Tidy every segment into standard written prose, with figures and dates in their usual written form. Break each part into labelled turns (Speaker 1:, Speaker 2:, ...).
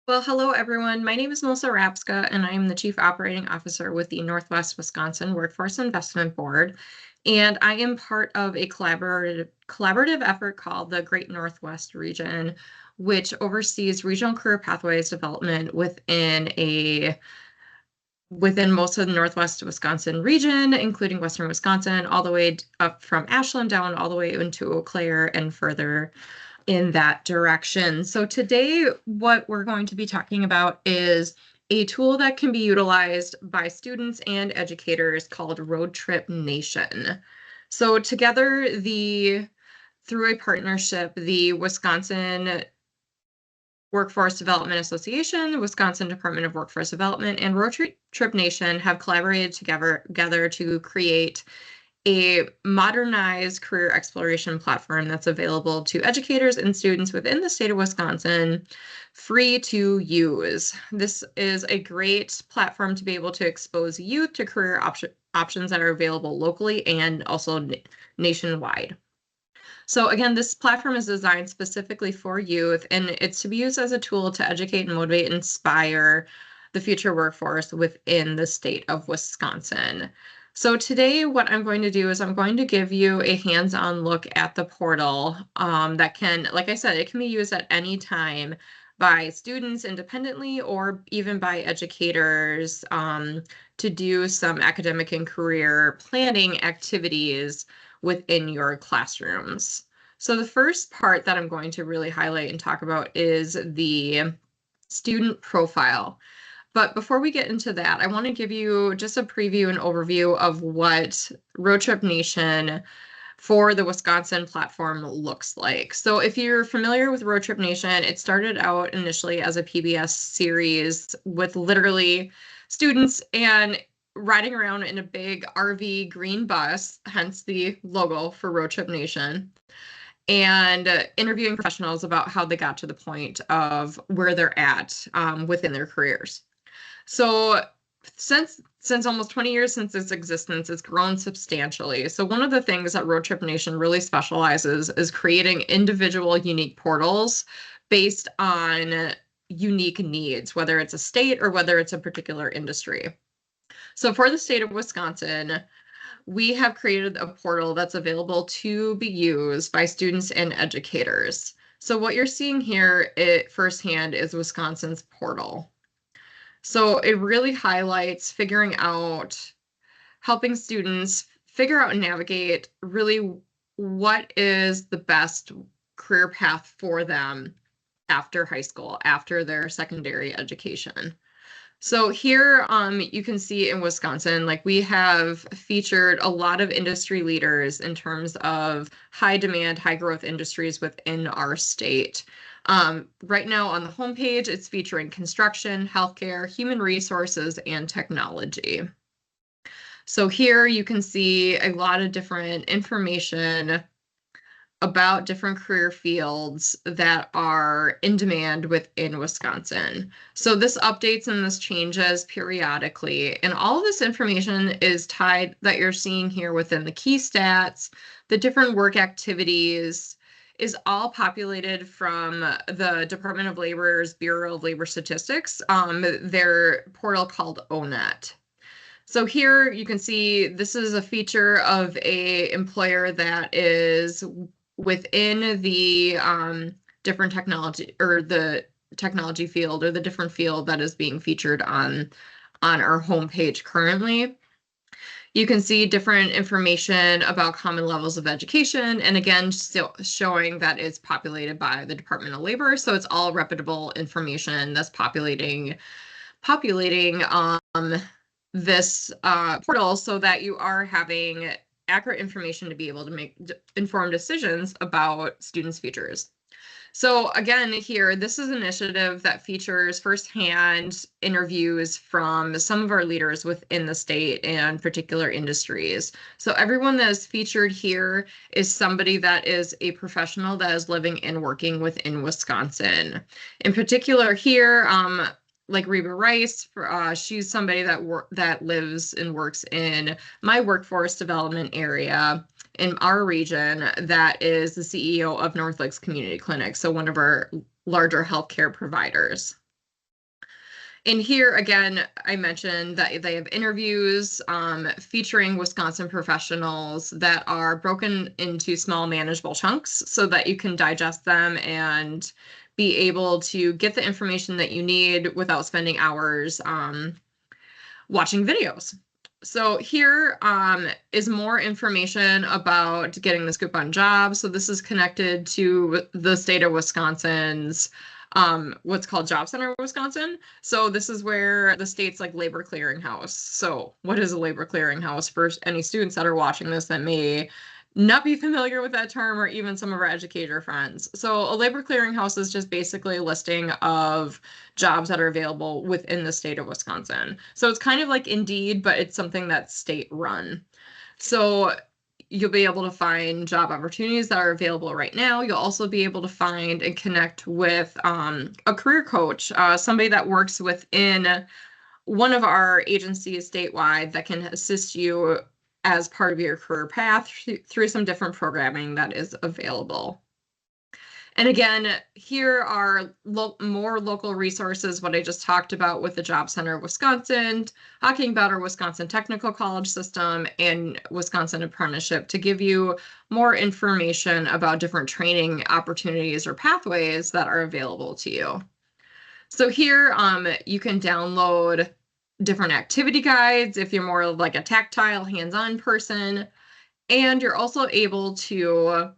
Speaker 1: Well, hello everyone. My name is Melissa Rapska, and I am the Chief Operating Officer with the Northwest Wisconsin Workforce Investment Board. And I am part of a collaborative effort called the Great Northwest Region, which oversees regional career pathways development within most of the Northwest Wisconsin region, including Western Wisconsin, all the way up from Ashland down all the way into Eau Claire and further in that direction. So today, what we're going to be talking about is a tool that can be utilized by students and educators called Roadtrip Nation. So together, through a partnership, the Wisconsin Workforce Development Association, Wisconsin Department of Workforce Development, and Roadtrip Nation have collaborated together to create a modernized career exploration platform that's available to educators and students within the state of Wisconsin, free to use. This is a great platform to be able to expose youth to career options that are available locally and also nationwide. So again, this platform is designed specifically for youth, and it's to be used as a tool to educate and motivate and inspire the future workforce within the state of Wisconsin. So today, what I'm going to do is I'm going to give you a hands-on look at the portal that can, like I said, it can be used at any time by students independently or even by educators to do some academic and career planning activities within your classrooms. So the first part that I'm going to really highlight and talk about is the student profile. But before we get into that, I want to give you just a preview and overview of what Roadtrip Nation for the Wisconsin platform looks like. So if you're familiar with Roadtrip Nation, it started out initially as a PBS series with literally students and riding around in a big RV green bus, hence the logo for Roadtrip Nation, and interviewing professionals about how they got to the point of where they're at within their careers. So since almost 20 years since its existence, it's grown substantially. So one of the things that Roadtrip Nation really specializes is creating individual unique portals based on unique needs, whether it's a state or whether it's a particular industry. So for the state of Wisconsin, we have created a portal that's available to be used by students and educators. So what you're seeing here firsthand is Wisconsin's portal. So it really highlights helping students figure out and navigate really what is the best career path for them after high school, after their secondary education. So here you can see in Wisconsin, like we have featured a lot of industry leaders in terms of high demand, high growth industries within our state. Right now on the homepage, it's featuring construction, healthcare, human resources, and technology. So here you can see a lot of different information about different career fields that are in demand within Wisconsin. So this updates and this changes periodically. And all of this information is tied that you're seeing here within the key stats, the different work activities, is all populated from the Department of Labor's Bureau of Labor Statistics, their portal called ONET. So here you can see this is a feature of a employer that is within the different technology or the technology field or the different field that is being featured on our homepage currently. You can see different information about common levels of education, and again, still showing that it's populated by the Department of Labor. So it's all reputable information that's populating this portal so that you are having accurate information to be able to make informed decisions about students' futures. So again, here, this is an initiative that features firsthand interviews from some of our leaders within the state and particular industries. So everyone that is featured here is somebody that is a professional that is living and working within Wisconsin. In particular here, like Reba Rice, she's somebody that lives and works in my workforce development area in our region, that is the CEO of North Lakes Community Clinic, so one of our larger healthcare providers. And here again, I mentioned that they have interviews featuring Wisconsin professionals that are broken into small manageable chunks so that you can digest them and be able to get the information that you need without spending hours watching videos. So here is more information about getting the scoop on jobs. So this is connected to the state of Wisconsin's what's called Job Center Wisconsin. So this is where the state's like labor clearinghouse. So what is a labor clearinghouse for any students that are watching this that may not be familiar with that term, or even some of our educator friends? So a labor clearinghouse is just basically a listing of jobs that are available within the state of Wisconsin. So it's kind of like Indeed, but it's something that's state run. So you'll be able to find job opportunities that are available right now. You'll also be able to find and connect with a career coach, somebody that works within one of our agencies statewide that can assist you as part of your career path through some different programming that is available. And again, here are more local resources, what I just talked about with the Job Center of Wisconsin, talking about our Wisconsin Technical College system and Wisconsin Apprenticeship to give you more information about different training opportunities or pathways that are available to you. So here you can download different activity guides if you're more like a tactile, hands-on person, and you're also able to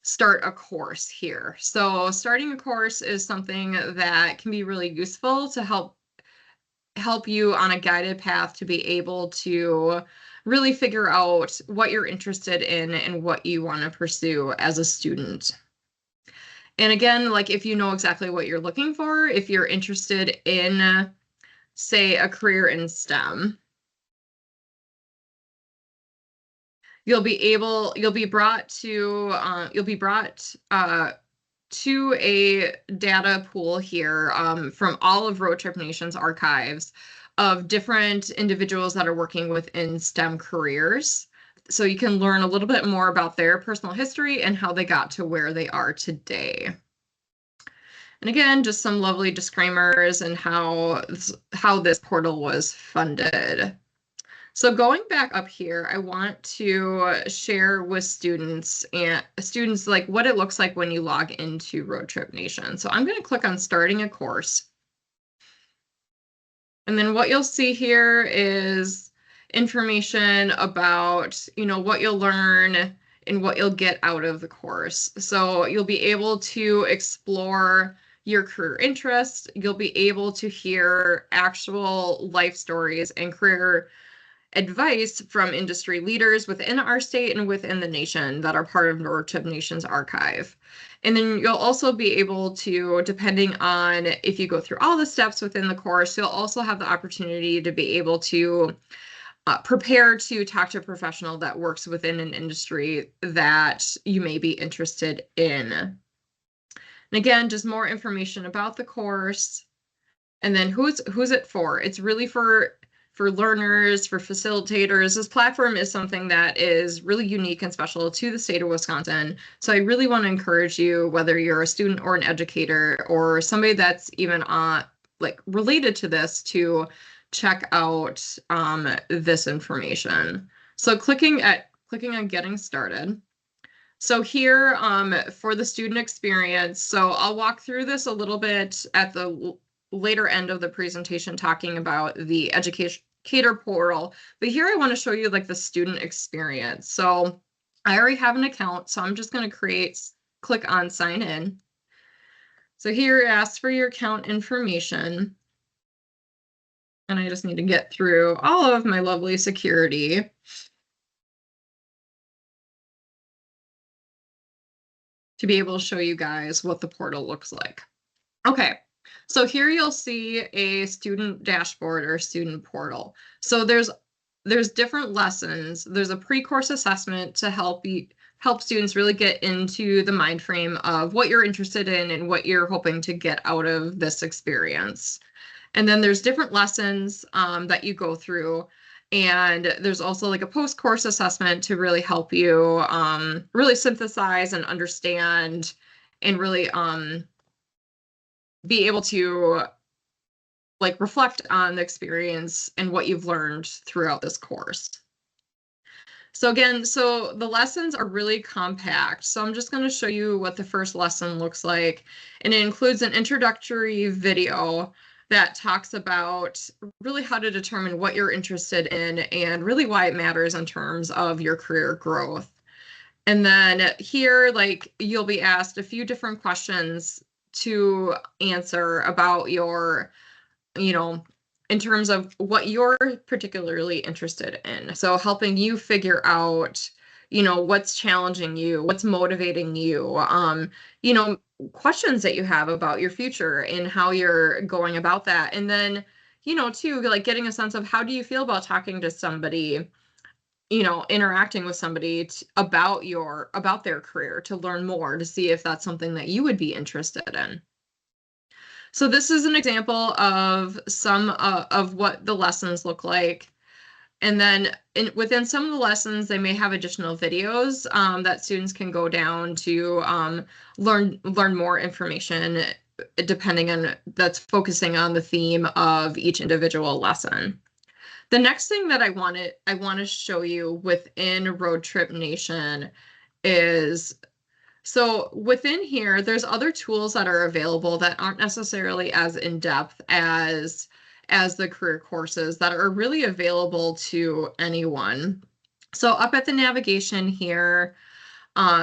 Speaker 1: start a course here. So starting a course is something that can be really useful to help you on a guided path to be able to really figure out what you're interested in and what you want to pursue as a student. And again, like if you know exactly what you're looking for, if you're interested in, say, a career in STEM, you'll be brought to a data pool here from all of Roadtrip Nation's archives of different individuals that are working within STEM careers. So you can learn a little bit more about their personal history and how they got to where they are today. And again, just some lovely disclaimers and how this portal was funded. So going back up here, I want to share with students like what it looks like when you log into Roadtrip Nation. So I'm going to click on starting a course. And then what you'll see here is information about, what you'll learn and what you'll get out of the course. So you'll be able to explore your career interests. You'll be able to hear actual life stories and career advice from industry leaders within our state and within the nation that are part of Roadtrip Nation's archive. And then you'll also be able to, depending on if you go through all the steps within the course, you'll also have the opportunity to be able to prepare to talk to a professional that works within an industry that you may be interested in. And again, just more information about the course. And then who's it for? It's really for learners, for facilitators. This platform is something that is really unique and special to the state of Wisconsin. So I really want to encourage you, whether you're a student or an educator or somebody that's even related to this, to check out this information. So clicking on getting started. So here for the student experience, so I'll walk through this a little bit at the later end of the presentation, talking about the educator portal, but here I want to show you like the student experience. So I already have an account, so I'm just going to click on sign in. So here it asks for your account information, and I just need to get through all of my lovely security. To be able to show you guys what the portal looks like. Okay. So here you'll see a student dashboard or student portal. So there's different lessons. There's a pre-course assessment to help students really get into the mind frame of what you're interested in and what you're hoping to get out of this experience. And then there's different lessons that you go through. And there's also like a post-course assessment to really help you really synthesize and understand and really be able to like reflect on the experience and what you've learned throughout this course. So again, so the lessons are really compact. So I'm just going to show you what the first lesson looks like. And it includes an introductory video that talks about really how to determine what you're interested in and really why it matters in terms of your career growth. And then here, like, you'll be asked a few different questions to answer about your, you know, in terms of what you're particularly interested in. So helping you figure out, what's challenging you, what's motivating you, questions that you have about your future and how you're going about that. And then, too, like getting a sense of how do you feel about talking to somebody, interacting with somebody about their career to learn more, to see if that's something that you would be interested in. So this is an example of some of what the lessons look like. And then within some of the lessons, they may have additional videos that students can go down to learn more information, depending on that's focusing on the theme of each individual lesson. The next thing that I want to show you within Roadtrip Nation is, so within here, there's other tools that are available that aren't necessarily as in-depth as the career courses that are really available to anyone. So up at the navigation here,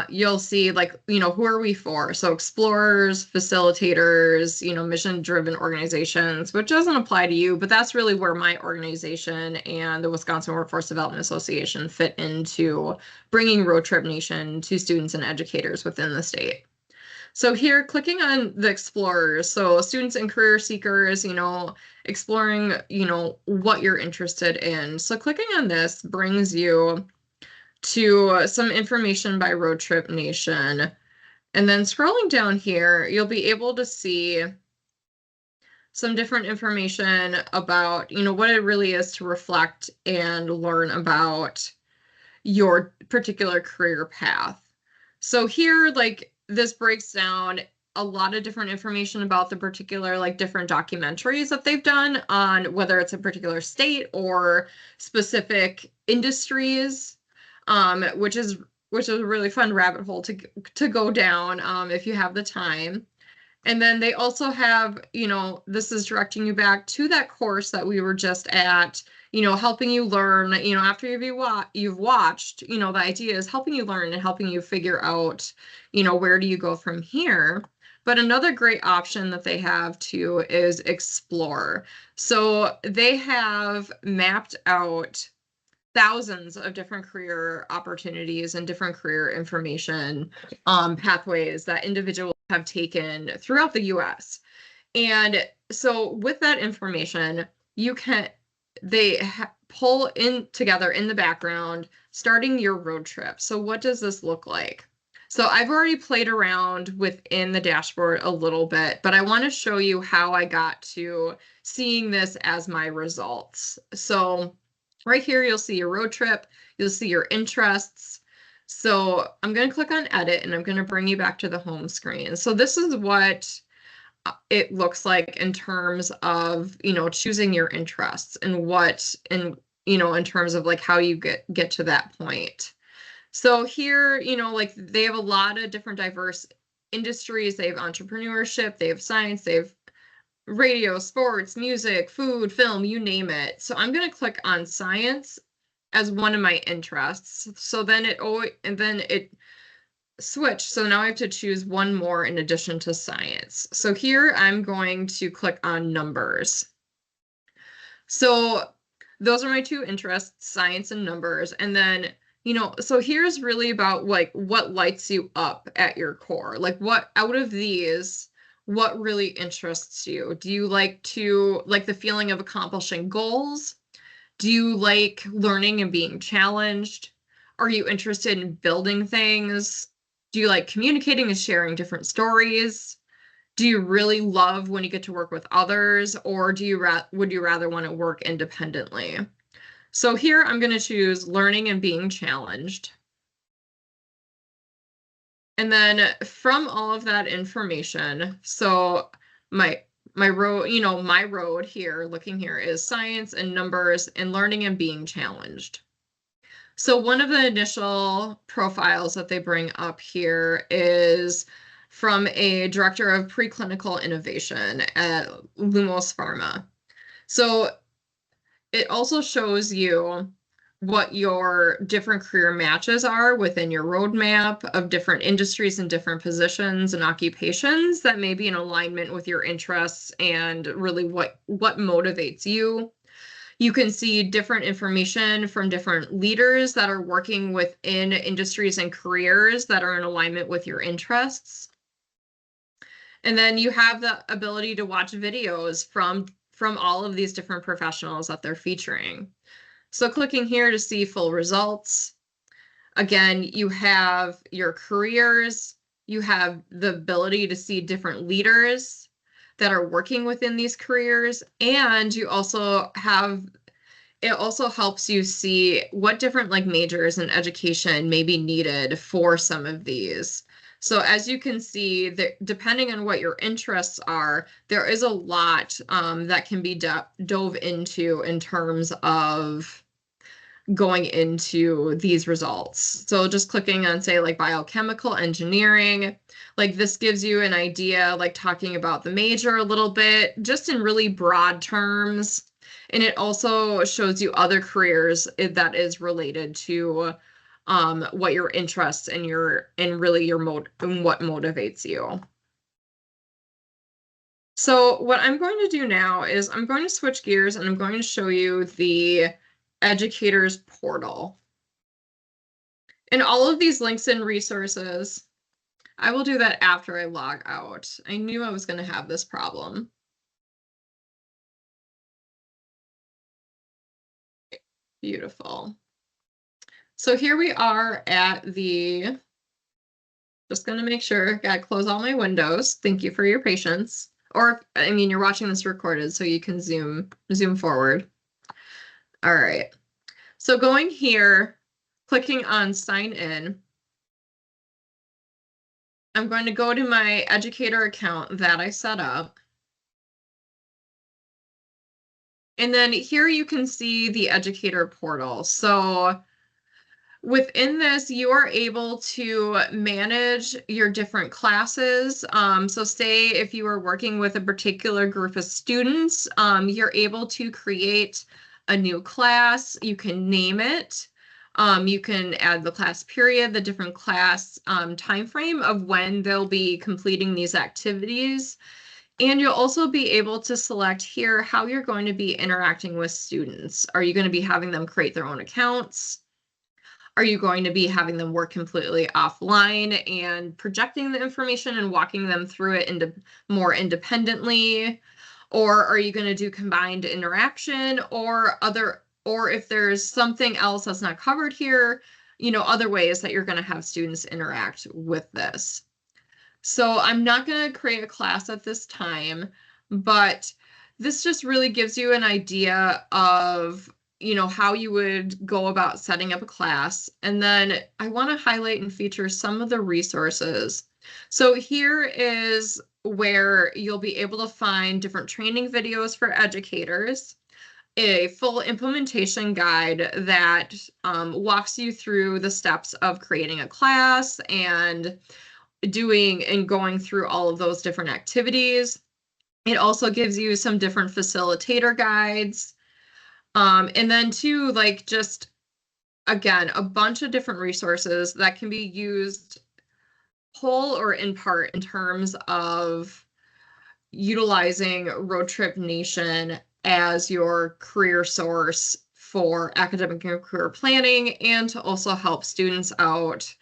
Speaker 1: you'll see, like, who are we for? So explorers, facilitators, mission-driven organizations, which doesn't apply to you, but that's really where my organization and the Wisconsin Workforce Development Association fit into bringing Roadtrip Nation to students and educators within the state. So here, clicking on the explorers, so students and career seekers, exploring, what you're interested in. So clicking on this brings you to some information by Roadtrip Nation. And then scrolling down here, you'll be able to see some different information about, what it really is to reflect and learn about your particular career path. So here, like, this breaks down a lot of different information about the particular, like, different documentaries that they've done on whether it's a particular state or specific industries. Which is a really fun rabbit hole to go down if you have the time. And then they also have, this is directing you back to that course that we were just at, helping you learn, after you've watched, the idea is helping you learn and helping you figure out, where do you go from here. But another great option that they have too is explore. So they have mapped out thousands of different career opportunities and different career information pathways that individuals have taken throughout the US. And so with that information, they pull in together in the background, starting your road trip. So what does this look like? So I've already played around within the dashboard a little bit, but I want to show you how I got to seeing this as my results. So right here, you'll see your road trip, you'll see your interests. So I'm going to click on edit and I'm going to bring you back to the home screen. So this is what it looks like in terms of, choosing your interests and in terms of like how you get to that point. So here, like they have a lot of different diverse industries. They have entrepreneurship, they have science, they have radio, sports, music, food, film, you name it. So I'm going to click on science as one of my interests. So then it switched. So now I have to choose one more in addition to science. So here I'm going to click on numbers. So those are my two interests, science and numbers. And then, so here's really about like what lights you up at your core. Like what out of these, what really interests you? Do you like the feeling of accomplishing goals? Do you like learning and being challenged? Are you interested in building things? Do you like communicating and sharing different stories? Do you really love when you get to work with others, or would you rather want to work independently? So here I'm going to choose learning and being challenged. And then from all of that information, so my my road here, looking here, is science and numbers and learning and being challenged. So one of the initial profiles that they bring up here is from a director of preclinical innovation at Lumos Pharma. So it also shows you what your different career matches are within your roadmap of different industries and different positions and occupations that may be in alignment with your interests and really what motivates you. You can see different information from different leaders that are working within industries and careers that are in alignment with your interests. And then you have the ability to watch videos from all of these different professionals that they're featuring. So clicking here to see full results, again, you have your careers, you have the ability to see different leaders that are working within these careers, and you also have, it also helps you see what different like majors in education may be needed for some of these. So as you can see, that depending on what your interests are, there is a lot that can be dove into in terms of going into these results. So just clicking on, say, like biochemical engineering, like this gives you an idea, like talking about the major a little bit, just in really broad terms. And it also shows you other careers that is related to what your interests and really your and what motivates you. So what I'm going to do now is I'm going to switch gears and I'm going to show you the educators portal. And all of these links and resources, I will do that after I log out. I knew I was going to have this problem. Beautiful. So here we are at the, just going to make sure, got to close all my windows. Thank you for your patience. Or, I mean, you're watching this recorded, so you can zoom forward. All right. So going here, clicking on sign in, I'm going to go to my educator account that I set up. And then here you can see the educator portal. So within this, you are able to manage your different classes. So say if you are working with a particular group of students, you're able to create a new class. You can name it. You can add the class period, the different class time frame of when they'll be completing these activities. And you'll also be able to select here how you're going to be interacting with students. Are you going to be having them create their own accounts? Are you going to be having them work completely offline and projecting the information and walking them through it more independently? Or are you going to do combined interaction or if there's something else that's not covered here, other ways that you're going to have students interact with this? So I'm not going to create a class at this time, but this just really gives you an idea of, how you would go about setting up a class. And then I want to highlight and feature some of the resources. So here is where you'll be able to find different training videos for educators, a full implementation guide that walks you through the steps of creating a class and going through all of those different activities. It also gives you some different facilitator guides. And then too, like just, again, a bunch of different resources that can be used whole or in part in terms of utilizing Roadtrip Nation as your career source for academic and career planning and to also help students out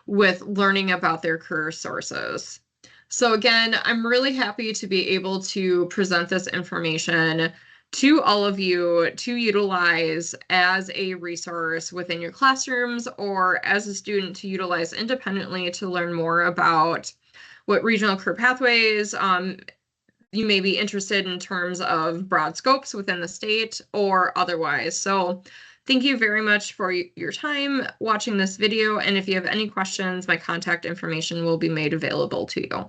Speaker 1: with learning about their career sources. So again, I'm really happy to be able to present this information to all of you to utilize as a resource within your classrooms or as a student to utilize independently to learn more about what regional career pathways you may be interested in terms of broad scopes within the state or otherwise. So thank you very much for your time watching this video. And if you have any questions, my contact information will be made available to you.